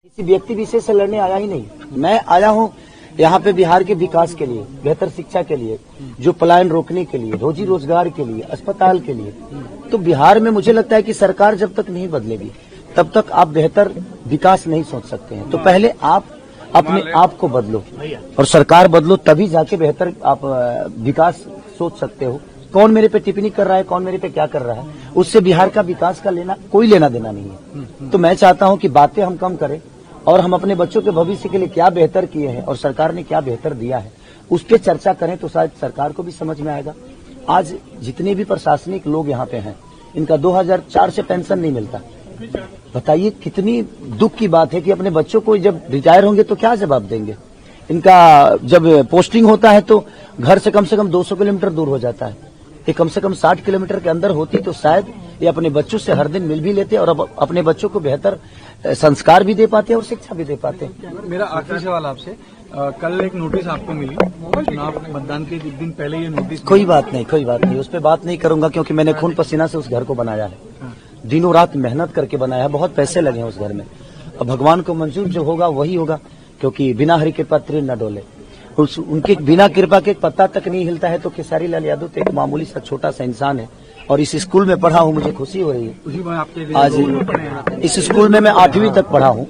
किसी व्यक्ति विशेष से लड़ने आया ही नहीं। मैं आया हूँ यहाँ पे बिहार के विकास के लिए, बेहतर शिक्षा के लिए, जो पलायन रोकने के लिए, रोजी रोजगार के लिए, अस्पताल के लिए। तो बिहार में मुझे लगता है कि सरकार जब तक नहीं बदलेगी तब तक आप बेहतर विकास नहीं सोच सकते हैं। तो पहले आप अपने आप को बदलो और सरकार बदलो, तभी जाके बेहतर आप विकास सोच सकते हो। कौन मेरे पे टिप्पणी कर रहा है, कौन मेरे पे क्या कर रहा है, उससे बिहार का विकास का कोई लेना देना नहीं है। तो मैं चाहता हूं कि बातें हम कम करें और हम अपने बच्चों के भविष्य के लिए क्या बेहतर किए हैं और सरकार ने क्या बेहतर दिया है उस पर चर्चा करें, तो शायद सरकार को भी समझ में आएगा। आज जितने भी प्रशासनिक लोग यहाँ पे हैं, इनका 2004 से पेंशन नहीं मिलता। बताइए कितनी दुख की बात है कि अपने बच्चों को जब रिटायर होंगे तो क्या जवाब देंगे। इनका जब पोस्टिंग होता है तो घर से कम 200 किलोमीटर दूर हो जाता है। ये कम से कम 60 किलोमीटर के अंदर होती तो शायद ये अपने बच्चों से हर दिन मिल भी लेते और अब अपने बच्चों को बेहतर संस्कार भी दे पाते और शिक्षा भी दे पाते। मेरा आखिरी सवाल आपसे, कल एक नोटिस आपको मिली चुनाव मतदान के दिन पहले, ये नोटिस कोई बात नहीं, उस पर बात नहीं करूंगा क्योंकि मैंने खून पसीना से उस घर को बनाया है, दिनों रात मेहनत करके बनाया है, बहुत पैसे लगे हैं उस घर में। अब भगवान को मंजूर जो होगा वही होगा, क्योंकि बिना हरि कृपा तीर न डोले। उनके बिना कृपा के एक पत्ता तक नहीं हिलता है। तो खेसारी लाल यादव तो एक मामूली सा छोटा सा इंसान है और इस स्कूल में पढ़ा हूँ, मुझे खुशी हो रही है। आज इस स्कूल में मैं 8वीं तक पढ़ा हूँ।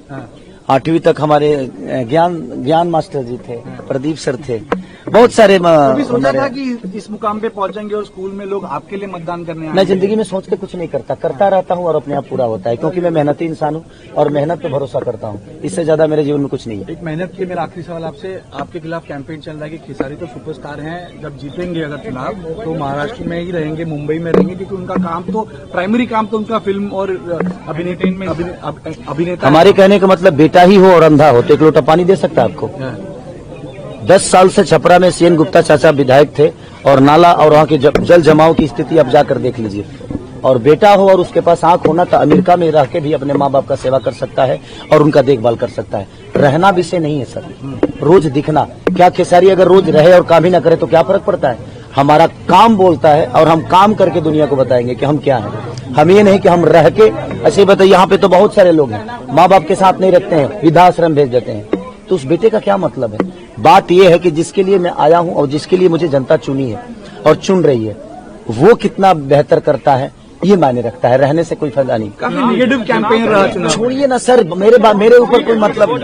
8वीं तक हमारे ज्ञान मास्टर जी थे, प्रदीप सर थे, बहुत सारे। कभी सोचा था कि इस मुकाम पे पहुंचेंगे और स्कूल में लोग आपके लिए मतदान करने आएंगे? मैं जिंदगी में सोच के कुछ नहीं करता रहता हूँ और अपने आप पूरा होता है, क्योंकि मैं मेहनती इंसान हूँ और मेहनत पे भरोसा करता हूँ। इससे ज्यादा मेरे जीवन में कुछ नहीं है। एक मेहनत की मेरा आखिरी सवाल आपसे, आपके खिलाफ कैंपेन चल रहा है कि खेसारी तो सुपरस्टार हैं, जब जीतेंगे अगर चुनाव तो महाराष्ट्र में ही रहेंगे, मुंबई में रहेंगे, क्योंकि उनका काम तो प्राइमरी काम तो उनका फिल्म और अभिनेता। हमारे कहने का मतलब बेटा ही हो और अंधा हो तो एक लोटा पानी दे सकता है आपको। 10 साल से छपरा में सीएन गुप्ता चाचा विधायक थे और नाला और वहाँ के जल जमाव की स्थिति आप जाकर देख लीजिए। और बेटा हो और उसके पास आंख होना तो अमेरिका में रह के भी अपने माँ बाप का सेवा कर सकता है और उनका देखभाल कर सकता है। रहना विषय नहीं है सर, रोज दिखना। क्या खेसारी अगर रोज रहे और काम ही ना करे तो क्या फर्क पड़ता है? हमारा काम बोलता है और हम काम करके दुनिया को बताएंगे कि हम क्या हैं। हम ये नहीं कि हम रह के ऐसे बताइए। यहाँ पे तो बहुत सारे लोग हैं माँ बाप के साथ नहीं रखते हैं, वृद्धाश्रम भेज देते हैं। तो उस बेटे का क्या मतलब है? बात यह है कि जिसके लिए मैं आया हूं और जिसके लिए मुझे जनता चुनी है और चुन रही है, वो कितना बेहतर करता है ये मायने रखता है। रहने से कोई फायदा नहीं। काफी निगेटिव कैंपेन रहा चुनाव। छोड़िए ना सर, मेरे ऊपर कोई मतलब